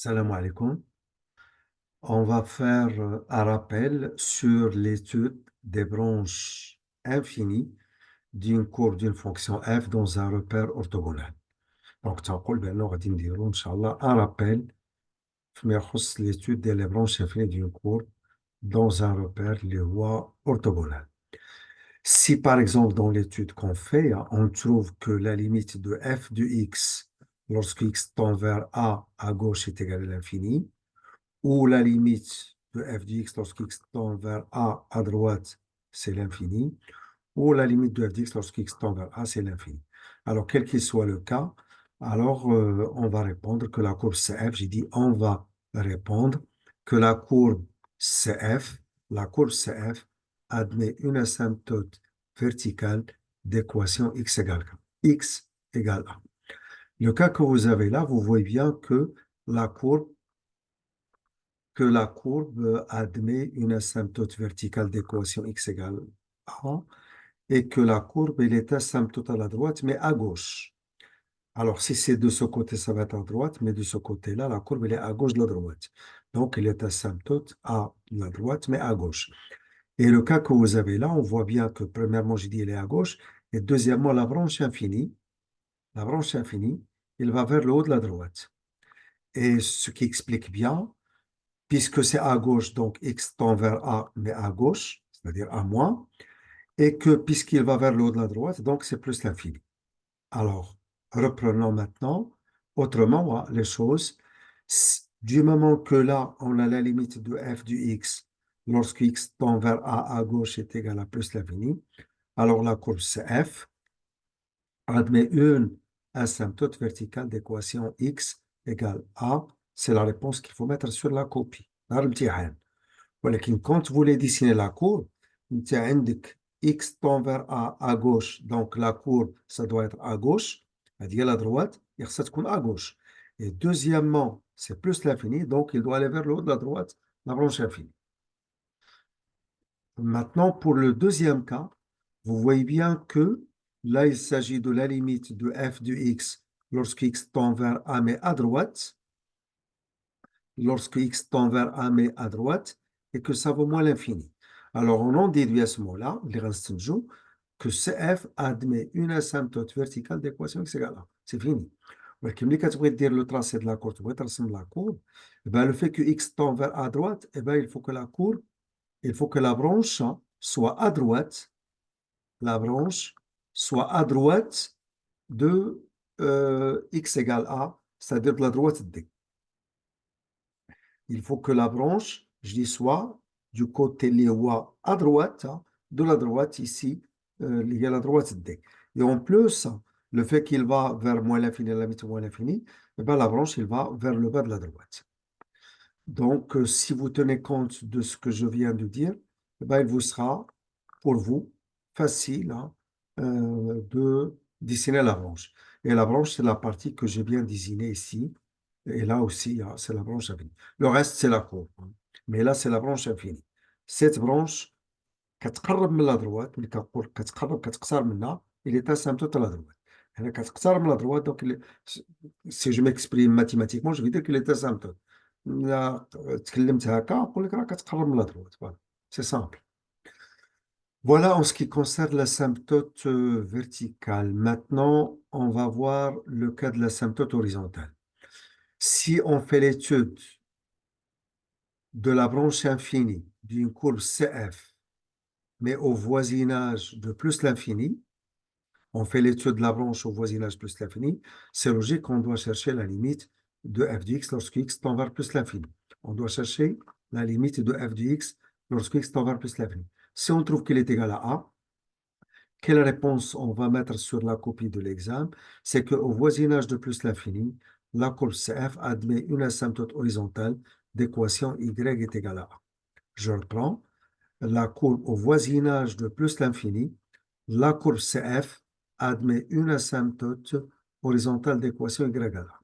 Salam alaikum. On va faire un rappel sur l'étude des branches infinies d'une courbe d'une fonction f dans un repère orthogonal. Donc, تنقول بأنه غادي نديرو إن شاء الله un rappel فيما يخص l'étude des branches infinies d'une courbe dans un repère اللي هو orthogonal. Si par exemple dans l'étude qu'on fait, on trouve que la limite de f de x lorsque x tend vers a à gauche est égale à l'infini, ou la limite de f de x lorsque x tend vers a à droite, c'est l'infini, ou la limite de f de x lorsque x tend vers a, c'est l'infini. Alors, quel qu'il soit le cas, alors on va répondre que la courbe CF, j'ai dit on va répondre que la courbe CF admet une asymptote verticale d'équation x égale a. X égale a. Le cas que vous avez là, vous voyez bien que la courbe admet une asymptote verticale d'équation x égale a et que la courbe elle est asymptote à la droite mais à gauche. Alors si c'est de ce côté, ça va être à droite, mais de ce côté-là, la courbe elle est à gauche de la droite. Donc elle est asymptote à la droite mais à gauche. Et le cas que vous avez là, on voit bien que premièrement, j'ai dit elle est à gauche, et deuxièmement, la branche infinie, il va vers le haut de la droite. Et ce qui explique bien, puisque c'est à gauche, donc x tend vers A, mais à gauche, c'est-à-dire à moins, et que puisqu'il va vers le haut de la droite, donc c'est plus l'infini. Alors, reprenons maintenant autrement les choses. Du moment que là, on a la limite de f du x, lorsque x tend vers A à gauche est égal à plus l'infini, alors la courbe CF admet une asymptote verticale d'équation x égale A. C'est la réponse qu'il faut mettre sur la copie. ولكن quand vous voulez dessiner la courbe, انت عندك x tend vers A à gauche, donc la courbe, ça doit être à gauche, هذه à droite, et ça تكون à gauche. Et deuxièmement, c'est plus l'infini, donc il doit aller vers le haut de la droite, la branche infinie. Maintenant, pour le deuxième cas, vous voyez bien que là, il s'agit de la limite de f de x lorsque x tend vers A mais à droite, lorsque x tend vers A mais à droite, et que ça vaut moins l'infini. Alors, on en déduit à ce moment-là, que CF admet une asymptote verticale d'équation x égale a. C'est fini. Mais comme vous dire le tracé de la courbe, la courbe, eh ben, le fait que x tend vers à droite, eh ben, il faut que la branche soit à droite, de x égale a, c'est-à-dire de la droite D. Il faut que la branche, je dis soit du côté léois à droite, de la droite ici, il y a la droite D. Et en plus, le fait qu'il va vers moins l'infini, la limite moins l'infini, eh ben, la branche, il va vers le bas de la droite. Donc, si vous tenez compte de ce que je viens de dire, eh ben, il vous sera, pour vous, facile de dessiner la branche. Et la branche, c'est la partie que je viens de désigner ici. Et là aussi, c'est la branche infinie. Le reste, c'est la courbe. Mais là, c'est la branche infinie. Cette branche, كتقرب من la droite, ملي كنقول كتقصر منها, il est asymptote à la droite. هنا كتقصر من la droite, donc si je m'exprime mathématiquement, je vais dire qu'il est asymptote. إلا تكلمت هكا نقول لك راه كتقرب من la droite. Voilà. C'est simple. Voilà en ce qui concerne l'asymptote verticale. Maintenant, on va voir le cas de l'asymptote horizontale. Si on fait l'étude de la branche infinie d'une courbe CF, mais au voisinage de plus l'infini, on fait l'étude de la branche au voisinage plus l'infini, c'est logique qu'on doit chercher la limite de f de x lorsque x tend vers plus l'infini. On doit chercher la limite de f de x lorsque x tend vers plus l'infini. Si on trouve qu'il est égal à a, quelle réponse on va mettre sur la copie de l'examen? C'est qu'au voisinage de plus l'infini, la courbe CF admet une asymptote horizontale d'équation y est égale à a. Je reprends. La courbe au voisinage de plus l'infini, la courbe CF admet une asymptote horizontale d'équation y égale à a.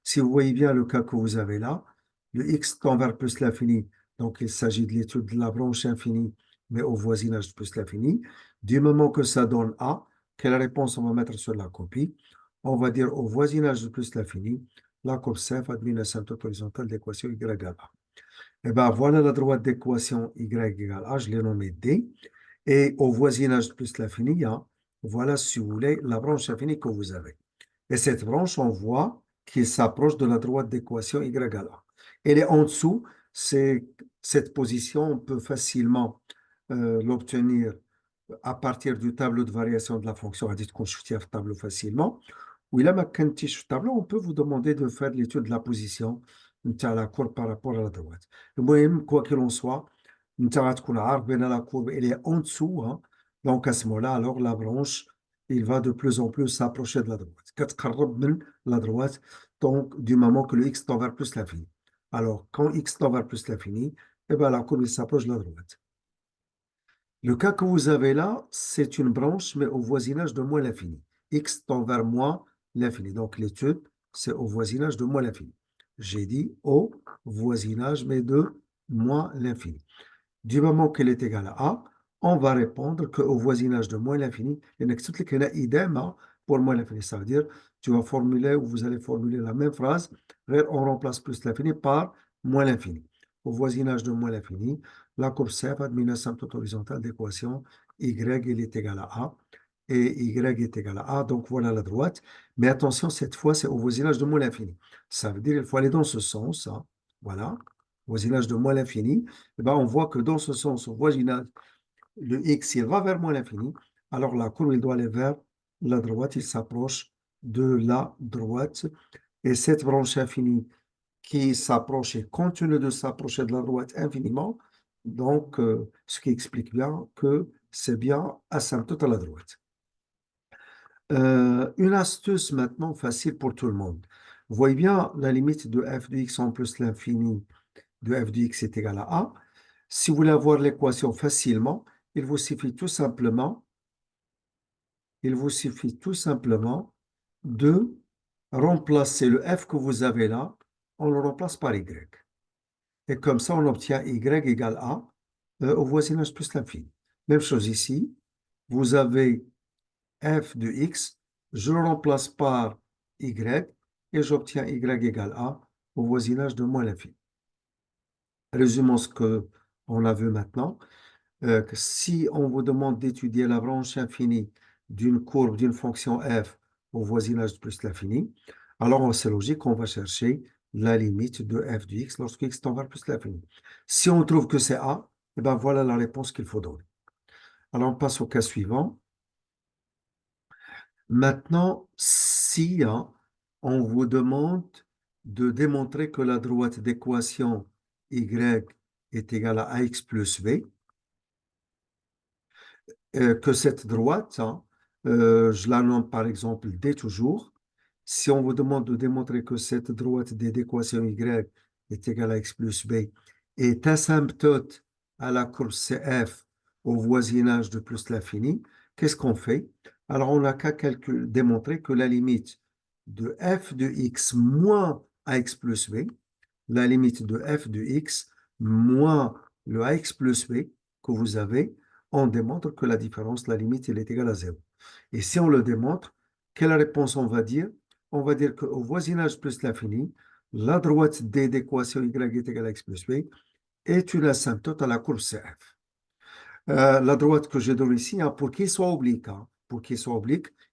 Si vous voyez bien le cas que vous avez là, le x tend vers plus l'infini, donc il s'agit de l'étude de la branche infinie, mais au voisinage de plus l'infini. Du moment que ça donne A, quelle réponse on va mettre sur la copie? On va dire au voisinage de plus l'infini, la courbe CF admet une asymptote horizontale d'équation y égale A. Et bien, voilà la droite d'équation y égale A, je l'ai nommée D. Et au voisinage plus l'infini, hein, voilà, si vous voulez, la branche infinie que vous avez. Et cette branche, on voit qu'il s'approche de la droite d'équation y égale A. Elle est en dessous, c'est cette position, on peut facilement l'obtenir à partir du tableau de variation de la fonction à titre constructif tableau facilement. Oui, là, tableau, on peut vous demander de faire l'étude de la position de la courbe par rapport à la droite. Le moyen, quoi qu'il en soit, la courbe, elle est en dessous. Hein. Donc, à ce moment-là, alors la branche, il va de plus en plus s'approcher de la droite. La droite, donc, du moment que le x tend vers plus l'infini. Alors, quand x tend vers plus l'infini, eh ben, la courbe, elle s'approche de la droite. Le cas que vous avez là, c'est une branche, mais au voisinage de moins l'infini. X tend vers moins l'infini. Donc, l'étude, c'est au voisinage de moins l'infini. J'ai dit au voisinage, mais de moins l'infini. Du moment qu'elle est égale à A, on va répondre qu'au voisinage de moins l'infini, il y a idem pour moins l'infini. Ça veut dire, tu vas formuler ou vous allez formuler la même phrase, on remplace plus l'infini par moins l'infini. Au voisinage de moins l'infini, la courbe CF admet une asymptote horizontale d'équation y est égal à A et y est égal à A. Donc voilà la droite. Mais attention, cette fois, c'est au voisinage de moins l'infini. Ça veut dire qu'il faut aller dans ce sens. Hein. Voilà. Voisinage de moins l'infini. Eh ben, on voit que dans ce sens, au voisinage, le x, il va vers moins l'infini. Alors la courbe, il doit aller vers la droite. Il s'approche de la droite. Et cette branche infinie qui s'approche et continue de s'approcher de la droite infiniment, donc ce qui explique bien que c'est bien asymptote à la droite. Une astuce maintenant facile pour tout le monde. Vous voyez bien la limite de f de x en plus l'infini de f de x est égal à a. Si vous voulez avoir l'équation facilement, il vous suffit tout simplement de remplacer le f que vous avez là, on le remplace par y. Et comme ça, on obtient y égale a au voisinage plus l'infini. Même chose ici, vous avez f de x, je le remplace par y et j'obtiens y égale a au voisinage de moins l'infini. Résumons ce qu'on a vu maintenant. Que si on vous demande d'étudier la branche infinie d'une courbe d'une fonction f au voisinage de plus l'infini, alors c'est logique, on va chercher la limite de f de x lorsque x tend vers plus l'infini. Si on trouve que c'est a, et ben voilà la réponse qu'il faut donner. Alors on passe au cas suivant. Maintenant, si hein, on vous demande de démontrer que la droite d'équation y est égale à ax plus b, que cette droite, hein, je la nomme par exemple D toujours. Si on vous demande de démontrer que cette droite d'équation Y est égale à x plus b est asymptote à la courbe CF au voisinage de plus l'infini, qu'est-ce qu'on fait? Alors, on n'a qu'à démontrer que la limite de f de x moins ax plus b, la limite de f de x moins le ax plus b que vous avez, on démontre que la différence, la limite, elle est égale à 0. Et si on le démontre, quelle réponse on va dire? On va dire qu'au voisinage plus l'infini, la droite D d'équation y est égale à x plus b est une asymptote à la courbe CF. La droite que je donne ici, hein, pour qu'il soit oblique,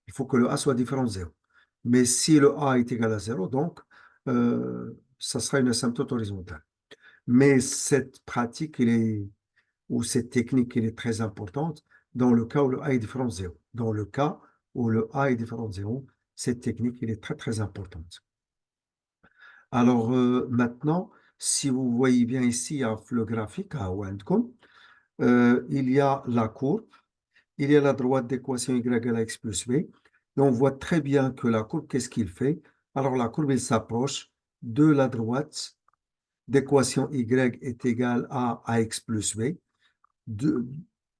il faut que le A soit différent de 0. Mais si le A est égal à 0, donc, ça sera une asymptote horizontale. Mais cette pratique, ou cette technique, elle est très importante dans le cas où le A est différent de 0. Dans le cas où le A est différent de 0, cette technique, elle est très, très importante. Alors, maintenant, si vous voyez bien ici, le graphique à Wendcom, il y a la courbe, il y a la droite d'équation y égale à x plus b. Et on voit très bien que la courbe, qu'est-ce qu'il fait? Alors, la courbe, elle s'approche de la droite d'équation y est égale à ax plus b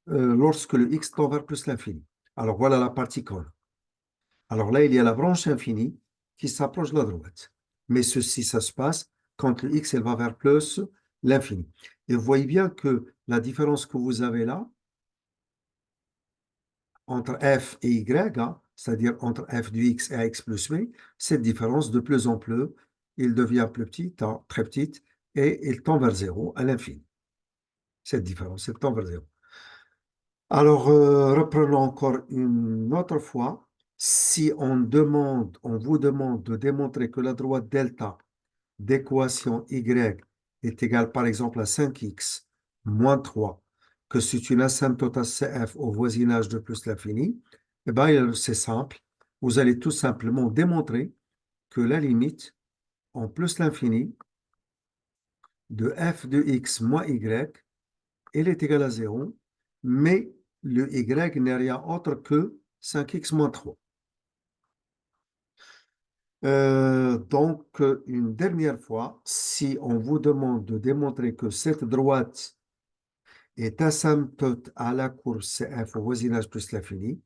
lorsque le x tend vers plus l'infini. Alors, voilà la partie qu'on. Alors là, il y a la branche infinie qui s'approche de la droite. Mais ceci, ça se passe quand le x elle va vers plus l'infini. Et vous voyez bien que la différence que vous avez là, entre f et y, hein, c'est-à-dire entre f du x et x plus b, cette différence de plus en plus, il devient plus petit, très petit, et il tend vers zéro à l'infini. Cette différence, il tend vers zéro. Alors, reprenons encore une autre fois. Si on vous demande de démontrer que la droite delta d'équation y est égale par exemple à 5x moins 3, que c'est une asymptote à CF au voisinage de plus l'infini, eh bien, c'est simple. Vous allez tout simplement démontrer que la limite en plus l'infini de f de x moins y, elle est égale à 0, mais le y n'est rien autre que 5x moins 3. Donc, une dernière fois, si on vous demande de démontrer que cette droite est asymptote à la courbe CF au voisinage plus l'infini,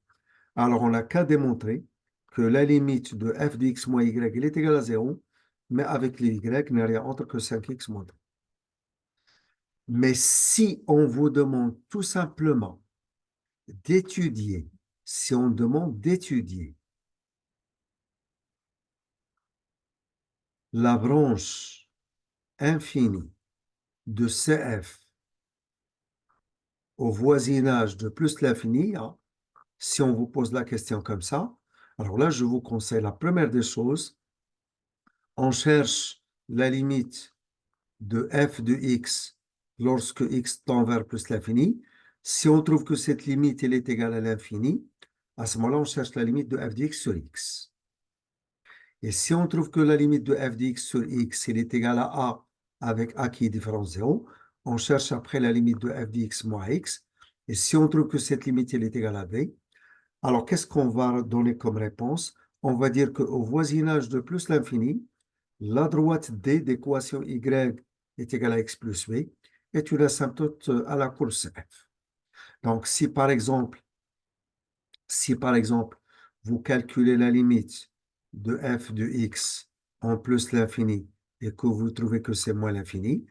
alors on n'a qu'à démontrer que la limite de f de x moins y elle est égale à 0, mais avec le y n'est rien autre que 5x moins 3. Mais si on vous demande tout simplement d'étudier, si on demande d'étudier la branche infinie de CF au voisinage de plus l'infini, hein, si on vous pose la question comme ça, alors là, je vous conseille la première des choses, on cherche la limite de f de x lorsque x tend vers plus l'infini. Si on trouve que cette limite elle est égale à l'infini, à ce moment-là, on cherche la limite de f de x sur x. Et si on trouve que la limite de f de x sur x elle est égale à a avec a qui est différence 0, on cherche après la limite de f de x moins x. Et si on trouve que cette limite elle est égale à b, alors qu'est-ce qu'on va donner comme réponse? On va dire qu'au voisinage de plus l'infini, la droite D d'équation y est égale à x plus b est une asymptote à la courbe CF. Donc, si par exemple, vous calculez la limite de f de x en plus l'infini et que vous trouvez que c'est moins l'infini,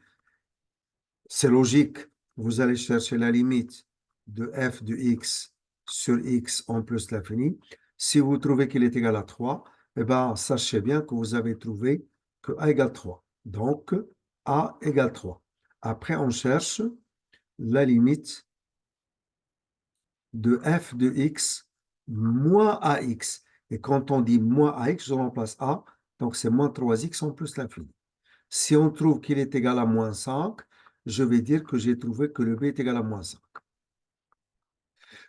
c'est logique, vous allez chercher la limite de f de x sur x en plus l'infini. Si vous trouvez qu'il est égal à 3, eh bien, sachez bien que vous avez trouvé que a égale 3. Donc, a égale 3. Après, on cherche la limite de f de x moins ax. Et quand on dit moins ax, je remplace a, donc c'est moins 3x en plus l'infini. Si on trouve qu'il est égal à moins 5, je vais dire que j'ai trouvé que le b est égal à moins 5.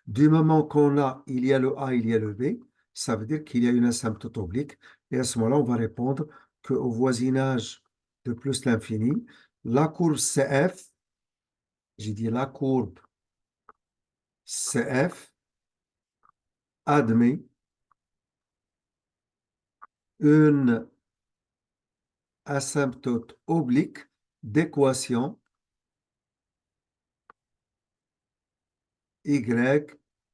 Du moment qu'on a, il y a le a, il y a le b, ça veut dire qu'il y a une asymptote oblique. Et à ce moment-là, on va répondre qu'au voisinage de plus l'infini, la courbe CF, j'ai dit la courbe CF admet une asymptote oblique d'équation y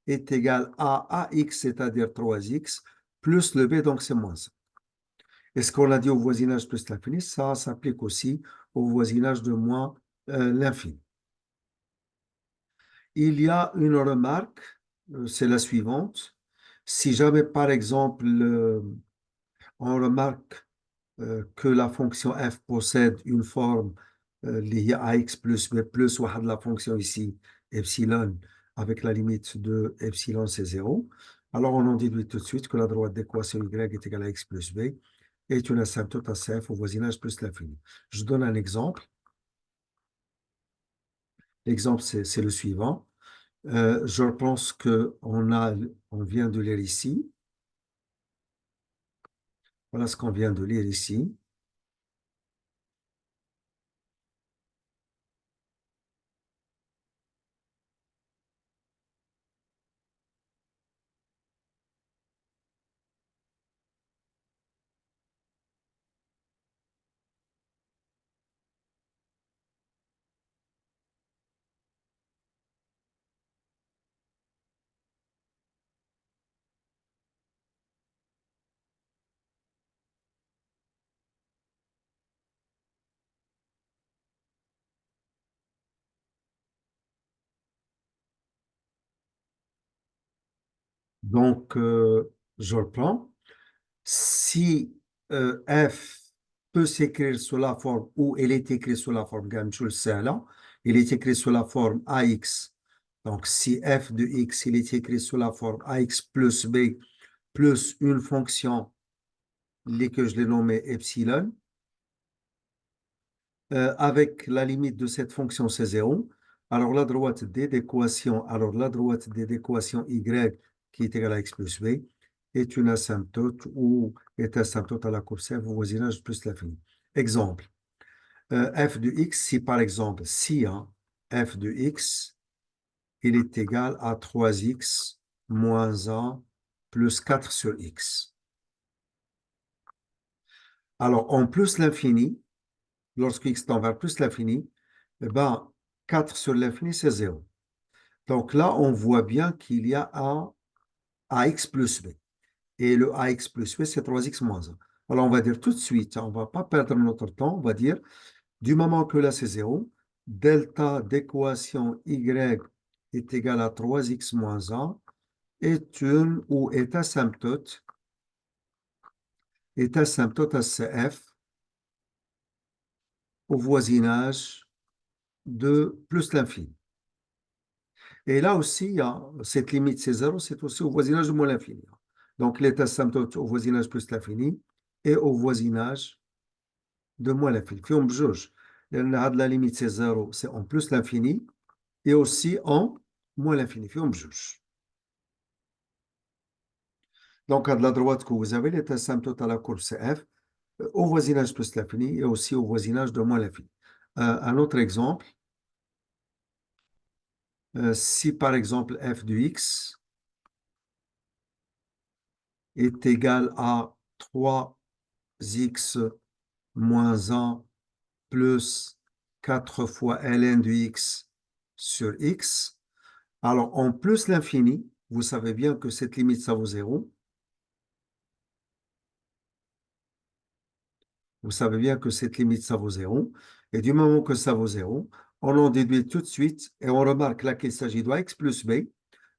est égal à ax, c'est-à-dire 3x, plus le b, donc c'est moins 5. Et ce qu'on a dit au voisinage plus l'infini, ça s'applique aussi au voisinage de moins l'infini. Il y a une remarque, c'est la suivante. Si jamais, par exemple, on remarque que la fonction f possède une forme liée à x plus b plus ou de la fonction ici, epsilon, avec la limite de epsilon, c'est 0. Alors, on en déduit tout de suite que la droite d'équation y est égale à x plus b est une asymptote à CF au voisinage plus l'infini. Je donne un exemple. L'exemple, c'est le suivant. Je pense on vient de lire ici. Voilà ce qu'on vient de lire ici. Donc, je reprends. Si f peut s'écrire sous la forme, ou il est écrit sous la forme, il est écrit sous la forme AX. Donc, si f de x, il est écrit sous la forme ax plus b plus une fonction que je l'ai nommée epsilon, avec la limite de cette fonction, c'est 0. Alors, la droite d d'équation, y qui est égale à x plus b est une asymptote ou est asymptote à la courbe CF au voisinage plus l'infini. Exemple, f de x, si par exemple, si f de x, il est égal à 3x moins 1 plus 4 sur x. Alors, en plus l'infini, lorsque x tend vers plus l'infini, eh ben, 4 sur l'infini, c'est 0. Donc là, on voit bien qu'il y a un ax plus b. Et le ax plus b, c'est 3x moins 1. Alors, on va dire tout de suite, on ne va pas perdre notre temps, on va dire, du moment que là, c'est 0, delta d'équation y est égal à 3x moins 1 est une ou est asymptote à CF au voisinage de plus l'infini. Et là aussi, cette limite, c'est 0, c'est aussi au voisinage de moins l'infini. Donc, l'état asymptote au voisinage plus l'infini et au voisinage de moins l'infini. فيهم بجوج. لأن la limite, c'est 0, c'est en plus l'infini et aussi en moins l'infini. فيهم بجوج. Donc, à de la droite que vous avez, l'état asymptote à la courbe CF au voisinage plus l'infini et aussi au voisinage de moins l'infini. Un autre exemple, si par exemple f de x est égal à 3x moins 1 plus 4 fois ln de x sur x, alors en plus l'infini, vous savez bien que cette limite, ça vaut 0. Vous savez bien que cette limite, ça vaut 0. Et du moment que ça vaut 0, on en déduit tout de suite et on remarque là qu'il s'agit de x plus b.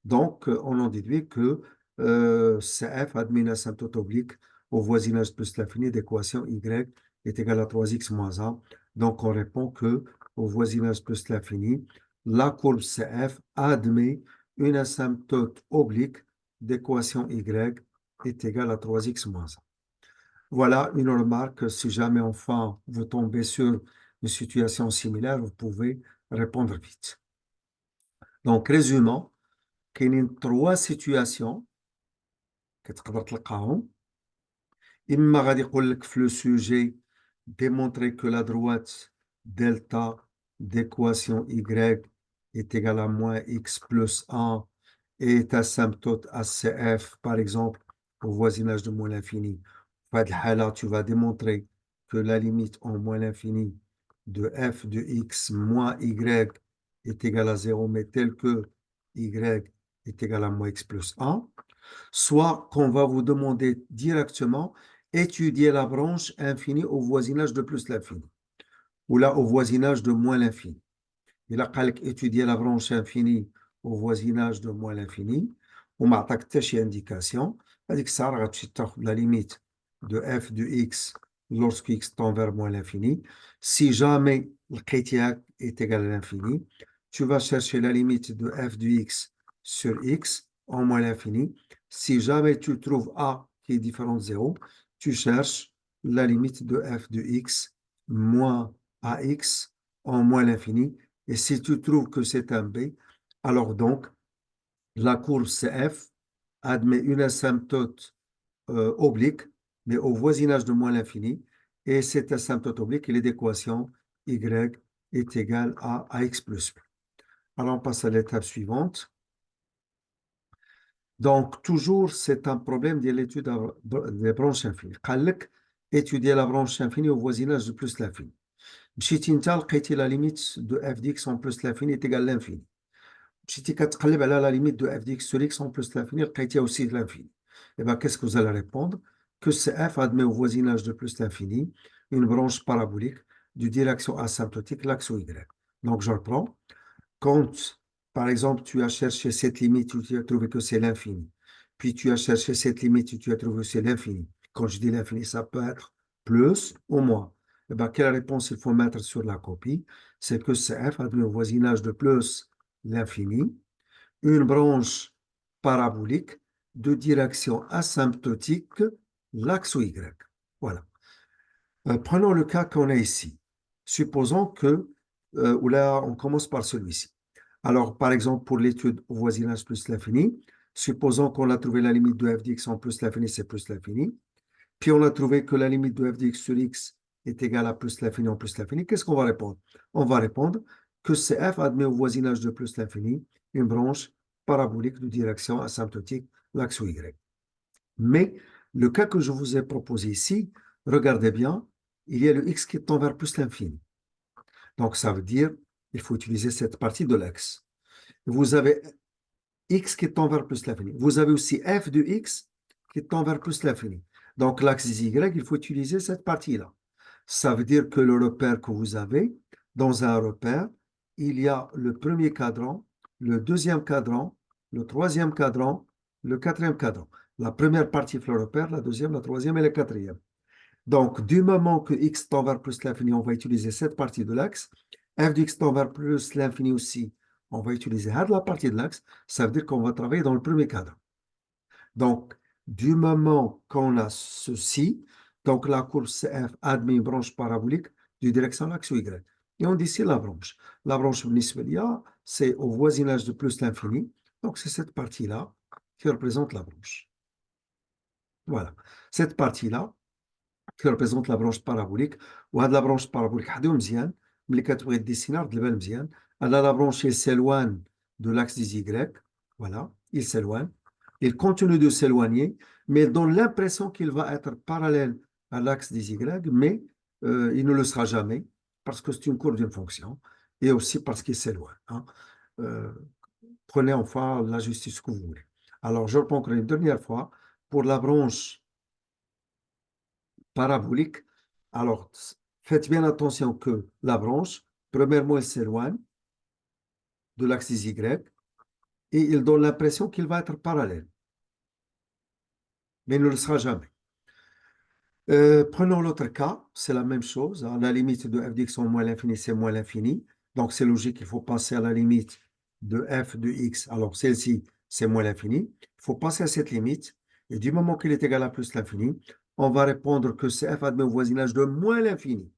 Donc, on en déduit que CF admet une asymptote oblique au voisinage plus l'infini d'équation y est égal à 3x moins 1. Donc, on répond que au voisinage plus l'infini, la courbe CF admet une asymptote oblique d'équation y est égale à 3x moins 1. Voilà une remarque. Si jamais enfin vous tombez sur une situation similaire, vous pouvez répondre vite. Donc, résumons, qu'il y a trois situations كتقدر تلقاهم. إما غادي يقول لك في لو سوجي démontrer que la droite delta d'équation y est égale à moins x plus 1 et est asymptote à CF, par exemple, au voisinage de moins l'infini. Là, tu vas démontrer que la limite en moins l'infini de f de x moins y est égale à 0, mais tel que y est égal à moins x plus 1. Soit qu'on va vous demander directement étudier la branche infinie au voisinage de plus l'infini, ou là au voisinage de moins l'infini. Il a étudier la branche infinie au voisinage de moins l'infini, ou m'a attaqué indication, c'est-à-dire que ça la limite de f de x lorsque x tend vers moins l'infini. Si jamais le critère est égal à l'infini, tu vas chercher la limite de f de x sur x en moins l'infini. Si jamais tu trouves a qui est différent de 0, tu cherches la limite de f de x moins ax en moins l'infini. Et si tu trouves que c'est un b, alors donc la courbe CF admet une asymptote oblique, mais au voisinage de moins l'infini, et cette asymptote oblique est d'équation y est égale à ax plus b. Alors on passe à l'étape suivante. Donc toujours c'est un problème de l'étude des branches infinies. قال لك étudier la branche infinie au voisinage de plus l'infini. مشيتي انت لقيتي la limite de f dx en plus l'infini est égal à l'infini. مشيتي كتقلب على la limite de f dx sur x en plus l'infini لقيتيها aussi de l'infini. Et bien, qu'est-ce que vous allez répondre? Que CF admet au voisinage de plus l'infini une branche parabolique de direction asymptotique, l'axe y. Donc, je reprends. Quand, par exemple, tu as cherché cette limite où tu as trouvé que c'est l'infini, puis tu as cherché cette limite où tu as trouvé que c'est l'infini. Quand je dis l'infini, ça peut être plus ou moins. Eh bien, quelle réponse il faut mettre sur la copie? C'est que CF admet au voisinage de plus l'infini une branche parabolique de direction asymptotique, l'axe Y. Voilà. Prenons le cas qu'on a ici. Supposons que, ou là, on commence par celui-ci. Alors, par exemple, pour l'étude au voisinage plus l'infini, supposons qu'on a trouvé la limite de f de x en plus l'infini, c'est plus l'infini. Puis on a trouvé que la limite de f de x sur x est égale à plus l'infini en plus l'infini. Qu'est-ce qu'on va répondre? On va répondre que CF admet au voisinage de plus l'infini une branche parabolique de direction asymptotique, l'axe Y. Mais le cas que je vous ai proposé ici, regardez bien, il y a le x qui tend vers plus l'infini. Donc ça veut dire il faut utiliser cette partie de l'axe. Vous avez x qui tend vers plus l'infini. Vous avez aussi f de x qui tend vers plus l'infini. Donc l'axe y, il faut utiliser cette partie-là. Ça veut dire que le repère que vous avez, dans un repère, il y a le premier cadran, le deuxième cadran, le troisième cadran, le quatrième cadran. La première partie fait le repère, la deuxième, la troisième et la quatrième. Donc, du moment que x tend vers plus l'infini, on va utiliser cette partie de l'axe. F de x tend vers plus l'infini aussi, on va utiliser la partie de l'axe. Ça veut dire qu'on va travailler dans le premier cadre. Donc, du moment qu'on a ceci, donc la courbe CF admet une branche parabolique de direction l'axe Y. Et on dit c'est la branche. La branche Nisbelia, c'est au voisinage de plus l'infini. Donc, c'est cette partie-là qui représente la branche. Voilà. Cette partie-là, qui représente la branche parabolique. وهاد la branche parabolique حدو مزيان ملي كتبغي ديسيني رد البال مزيان. La branche il s'éloigne de l'axe des Y. Voilà, il s'éloigne. Il continue de s'éloigner, mais il donne l'impression qu'il va être parallèle à l'axe des Y, mais il ne le sera jamais parce que c'est une courbe d'une fonction et aussi parce qu'il s'éloigne. Hein. Euh, Prenez enfin la justice que vous voulez. Alors, je reprends encore une dernière fois. Pour la branche parabolique, alors faites bien attention que la branche, premièrement, elle s'éloigne de l'axe Y et il donne l'impression qu'il va être parallèle, mais il ne le sera jamais. Prenons l'autre cas, c'est la même chose. Hein, la limite de f de x en moins l'infini, c'est moins l'infini. Donc, c'est logique, il faut passer à la limite de f de x. Alors, celle-ci, c'est moins l'infini. Il faut passer à cette limite. Et du moment qu'il est égal à plus l'infini, on va répondre que c'est f admet au voisinage de moins l'infini,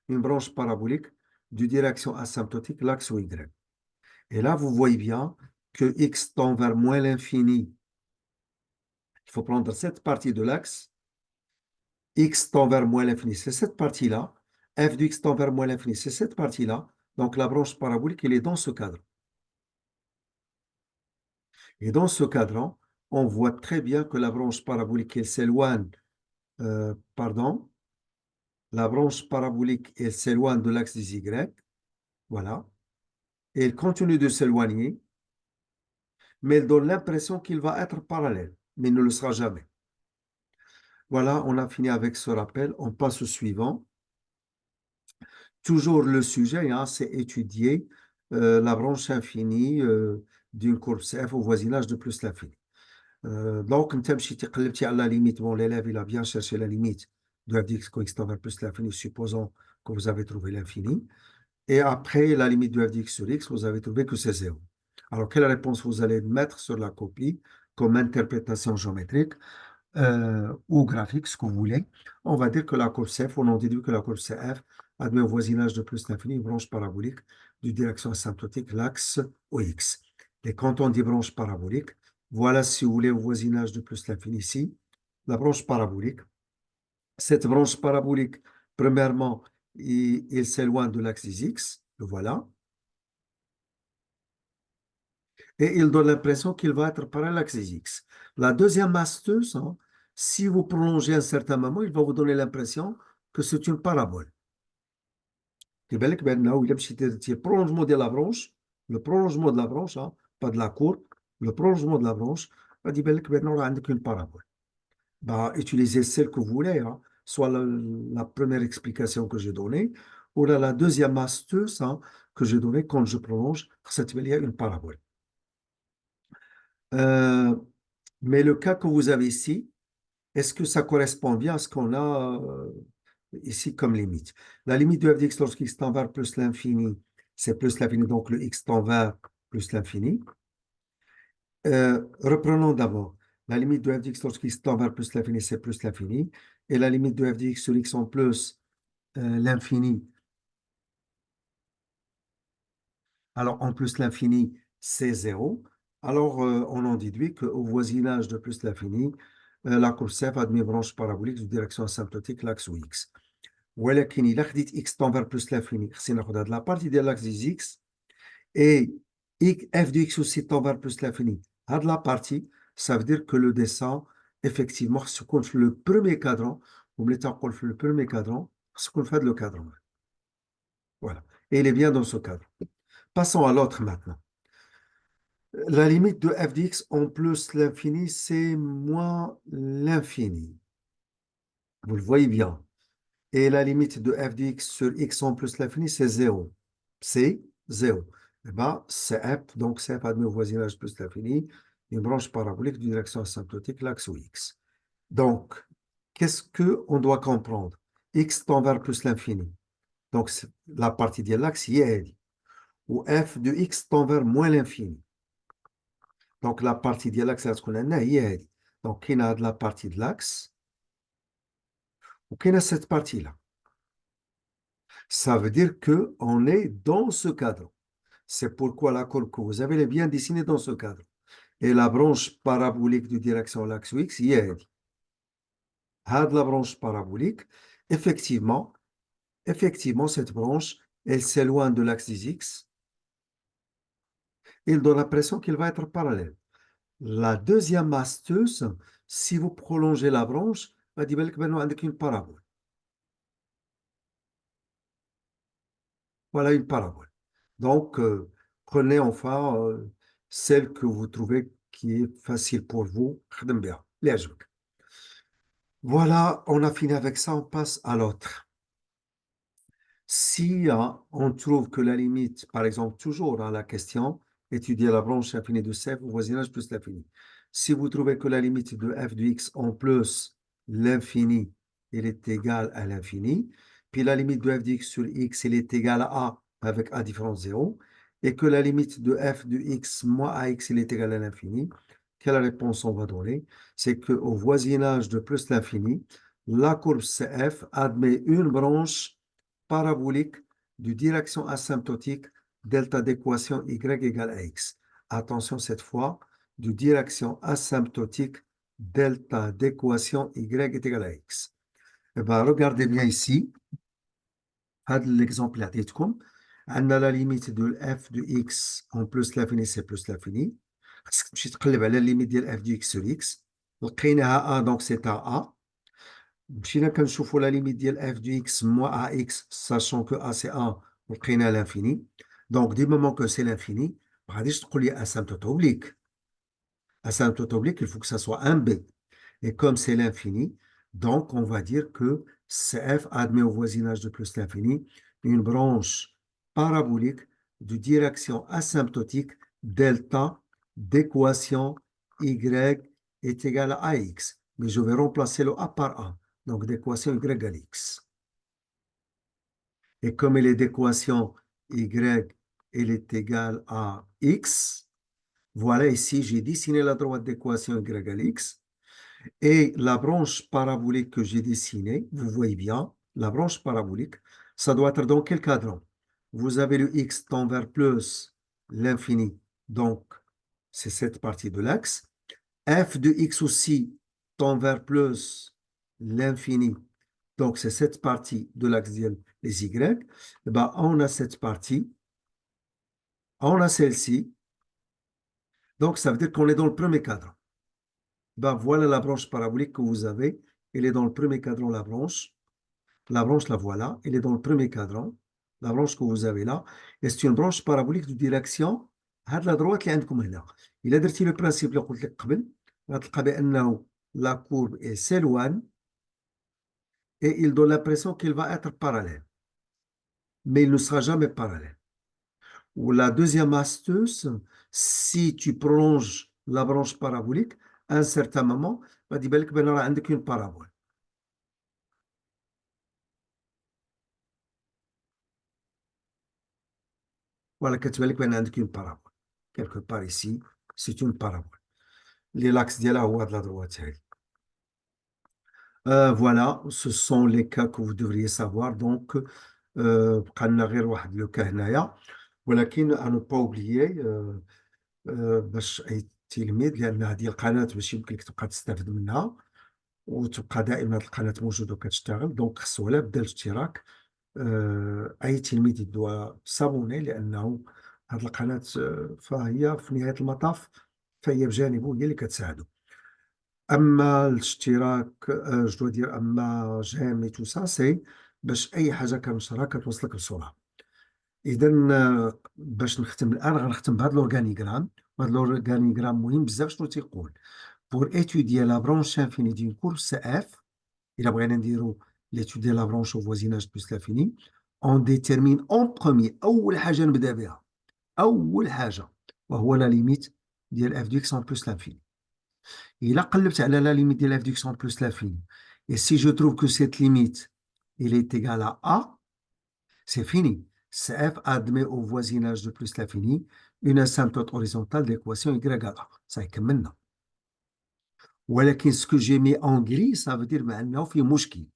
une branche parabolique de direction asymptotique, l'axe Y. Et là, vous voyez bien que x tend vers moins l'infini. Il faut prendre cette partie de l'axe. X tend vers moins l'infini, c'est cette partie-là. F de x tend vers moins l'infini, c'est cette partie-là. Donc, la branche parabolique, elle est dans ce cadre. Et dans ce cadran, on voit très bien que la branche parabolique, elle s'éloigne, pardon, la branche parabolique, elle s'éloigne de l'axe des Y. Voilà. Et elle continue de s'éloigner, mais elle donne l'impression qu'il va être parallèle, mais il ne le sera jamais. Voilà, on a fini avec ce rappel. On passe au suivant. Toujours le sujet, hein, c'est étudier la branche infinie d'une courbe CF au voisinage de plus l'infini. Donc, à la limite, bon, l'élève, il a bien cherché la limite de f de x tend vers plus l'infini, supposons que vous avez trouvé l'infini. Et après, la limite de f de x sur x, vous avez trouvé que c'est 0. Alors, quelle réponse vous allez mettre sur la copie comme interprétation géométrique ou graphique, ce que vous voulez? On va dire que la courbe CF, on en déduit que la courbe CF admet au voisinage de plus l'infini une branche parabolique de direction asymptotique, l'axe OX. Et quand on dit branche parabolique, voilà, si vous voulez, au voisinage de plus l'infini ici, la branche parabolique. Cette branche parabolique, premièrement, il s'éloigne de l'axe des X, le voilà, et il donne l'impression qu'il va être parallèle à l'axe des X. La deuxième astuce, hein, si vous prolongez un certain moment, il va vous donner l'impression que c'est une parabole. Le prolongement de la branche, le prolongement de la branche, hein, pas de la courbe, le prolongement de la branche, غادي يبان لك بأنه راه عندك une parabole. Bah, utilisez celle que vous voulez, hein, soit la première explication que j'ai donnée, ou la deuxième astuce hein, que j'ai donnée quand je prolonge, il y a une parabole. Euh, mais le cas que vous avez ici, est-ce que ça correspond bien à ce qu'on a ici comme limite. La limite de f de x lorsque x tend vers plus l'infini, c'est plus l'infini, donc le x tend vers plus l'infini. Reprenons d'abord. La limite de f de x lorsque x tend vers plus l'infini, c'est plus l'infini. Et la limite de f de x sur x en plus l'infini. Alors, en plus l'infini, c'est 0. Alors, on en déduit qu'au voisinage de plus l'infini, la courbe CF a demi-branche parabolique de direction asymptotique, l'axe ou x. ولكن إلا خديت x tend vers plus l'infini, خصني ناخد هاد la partie ديال l'axe des x et f de x aussi tend vers plus l'infini. Had la partie, ça veut dire que le dessin, effectivement, خص يكون في le premier cadran, وملي تنقول في le premier cadran, خص يكون في هاد le cadran. Voilà. Et il est bien dans ce cadre. Passons à l'autre maintenant. La limite de f de x en plus l'infini, c'est moins l'infini. Vous le voyez bien. Et la limite de f de x sur x en plus l'infini, c'est 0. C'est 0. Eh bien, c'est f, donc c'est f admis au voisinage plus l'infini, une branche parabolique de direction asymptotique, l'axe ou x. Donc, qu'est-ce qu'on doit comprendre? X tend vers plus l'infini. Donc, la partie de l'axe, y est. Ou f de x tend vers moins l'infini. Donc, la partie de l'axe, c'est ce qu'on a dit. Donc, il y a de la partie de l'axe, ou qu'il y a cette partie-là. Ça veut dire qu'on est dans ce cadre. C'est pourquoi la courbe que vous avez, elle est bien dessinée dans ce cadre. Et la branche parabolique de direction l'axe x, il y a de la branche parabolique. Effectivement, cette branche, elle s'éloigne de l'axe des x. Il donne l'impression qu'il va être parallèle. La deuxième astuce, si vous prolongez la branche, va dire avec une parabole. Voilà une parabole. Donc, prenez enfin celle que vous trouvez qui est facile pour vous. خدم بها. اللي يعجبك. Voilà, on a fini avec ça, on passe à l'autre. Si on trouve que la limite, par exemple, toujours dans la question, étudier la branche infinie de CF au voisinage plus l'infini. Si vous trouvez que la limite de f de x en plus l'infini, elle est égale à l'infini, puis la limite de f de x sur x, elle est égale à a avec a différence 0, et que la limite de f de x moins ax, elle est égale à l'infini, quelle réponse on va donner? C'est qu'au voisinage de plus l'infini, la courbe CF admet une branche parabolique de direction asymptotique delta d'équation y égale à x. Attention cette fois, de direction asymptotique delta d'équation y est égal à x. Eh bien, regardez bien ici, l'exemple عطيتكم. On a la limite de f de x en plus l'infini, c'est plus l'infini. خصك تمشي تقلب على limite ديال f de x sur x. لقيناها a, donc c'est à a. مشينا كنشوفوا la limite ديال f de x moins ax, sachant que a c'est 1, لقينا l'infini. Donc, du moment que c'est l'infini, ما غاديش تقول لي asymptote oblique. Asymptote oblique, il faut que ça soit un b. Et comme c'est l'infini, donc on va dire que CF admet au voisinage de plus l'infini une branche parabolique de direction asymptotique delta d'équation y est égal à ax. Mais je vais remplacer le a par a. Donc d'équation y égale x. Et comme elle est d'équation y, elle est égale à x, voilà ici, j'ai dessiné la droite d'équation y égale x. Et la branche parabolique que j'ai dessinée, vous voyez bien, la branche parabolique, ça doit être dans quel cadran? Vous avez le x tend vers plus l'infini, donc c'est cette partie de l'axe. F de x aussi tend vers plus l'infini, donc c'est cette partie de l'axe des y. Et ben, on a cette partie, on a celle-ci, donc ça veut dire qu'on est dans le premier cadran. Ben, voilà la branche parabolique que vous avez. Elle est dans le premier cadran, la branche. La branche, la voilà. Elle est dans le premier cadran. La branche que vous avez là. Et c'est une branche parabolique de direction هاد la droite اللي عندكم هنا. إلا درتي le principe اللي قلت لك قبل غتلقى بأنه la courbe elle s'éloigne et il donne l'impression qu'il va être parallèle. Mais il ne sera jamais parallèle. Ou la deuxième astuce, si tu prolonges la branche parabolique, à un certain moment, غادي يبان لك بأن راه عندك une parabole. Voilà, كتبان لك بان عندك اون بارابول كيلكو بار ici, c'est une parabole. Les l'axe ديالها هو هاد لا droite هادي. Voilà, ce sont les cas que vous devriez savoir. Donc, بقى لنا غير واحد لو كا هنايا، ولكن à ne pas oublier باش أي تلميذ، لأن هذه القناة باش يمكن لك تبقى تستافد منها وتبقى دائما هاد القناة موجودة وكتشتغل، دونك خصو ولا بدا الاشتراك. أي تلميذ يدوى سابوني، لأنه هاد القناة فهي في نهاية المطاف فهي بجانبه هي اللي كتساعدو. أما الاشتراك جو دو دير، أما جيم اي تو سا سي باش أي حاجة كنشرها كتوصلك بسرعة. إذا باش نختم الآن غنختم بهذا الأورغانيغرام، وهذا الأورغانيغرام مهم بزاف. شنو تيقول؟ pour étudier la branche infinie d'une courbe CF، إلا بغينا نديرو l'étude la branche au voisinage plus l'infini، on détermine en premier، أول حاجة نبدا بها، أول حاجة وهو لا ليميت ديال اف دو اكس en plus l'infini. إلا قلبت على la limite ديال f de x en plus l'infini, et si je trouve que cette limite elle est égale à A, c'est fini. CF admet au voisinage de plus l'infini une asymptote horizontale d'équation y égale A. Ça يكملنا. ولكن ce que j'ai mis en gris, ça veut dire بأنه فيه مشكل.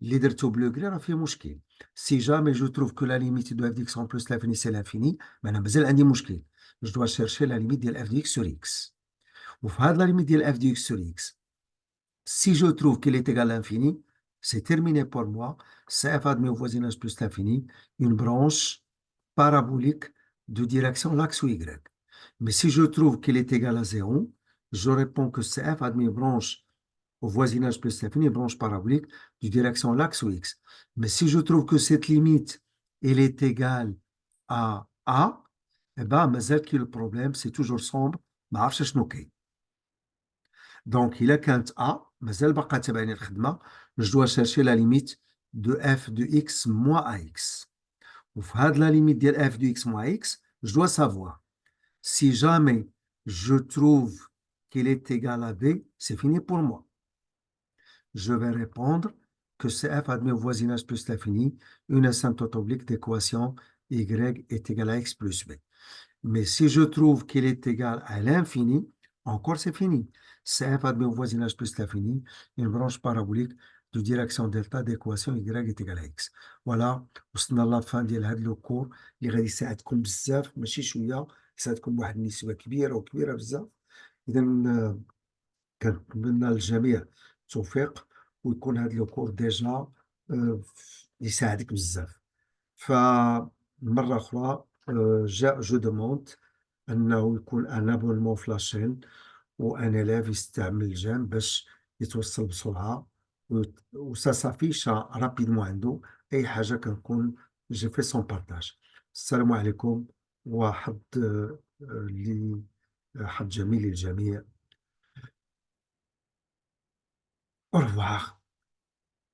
اللي درتو بلو gris راه فيه مشكل. Si jamais je trouve que la limite de f de x en plus l'infini c'est l'infini, أنا مازال عندي مشكل. Je dois chercher la limite ديال f de x sur x. وفي هاد la limite ديال f de x sur x, si je trouve qu'il est égal à l'infini, c'est terminé pour moi. CF admet au voisinage plus l'infini une branche parabolique de direction l'axe ou Y. Mais si je trouve qu'il est égal à 0, je réponds que CF admet une branche au voisinage plus l'infini, une branche parabolique de direction l'axe ou X. Mais si je trouve que cette limite, elle est égale à A, eh ben, le problème, c'est toujours sombre. ما عرفتش شنو كاين. Donc, il a كانت A, مازال باقا تابعني الخدمة. je dois chercher la limite de f de x moins ax. وفي هاد la limite ديال f de x moins x, je dois savoir si jamais je trouve qu'il est égal à b, c'est fini pour moi. Je vais répondre que CF admet au voisinage plus l'infini une asymptote oblique d'équation y est égal à x plus b. Mais si je trouve qu'il est égal à l'infini, encore c'est fini. CF admet au voisinage plus l'infini une branche parabolique de direction delta d'équation y est égal à x. Voilà, وصلنا لا فان ديال هذا لو كور اللي غادي يساعدكم بزاف، ماشي شويه، يساعدكم بواحد النسبه كبيره وكبيره بزاف. اذا كنتمنى للجميع التوفيق، ويكون هذا لو كور ديجا يساعدك بزاف. فمره اخرى جو دوموند انه يكون ان ابونمون في لاشين، وان اليف يستعمل الجيم باش يتوصل بسرعه وسا سافيش رابيدمون عنده اي حاجه كنكون جي في سون بارتاج. السلام عليكم، وحظ لي حظ جميل للجميع. au revoir.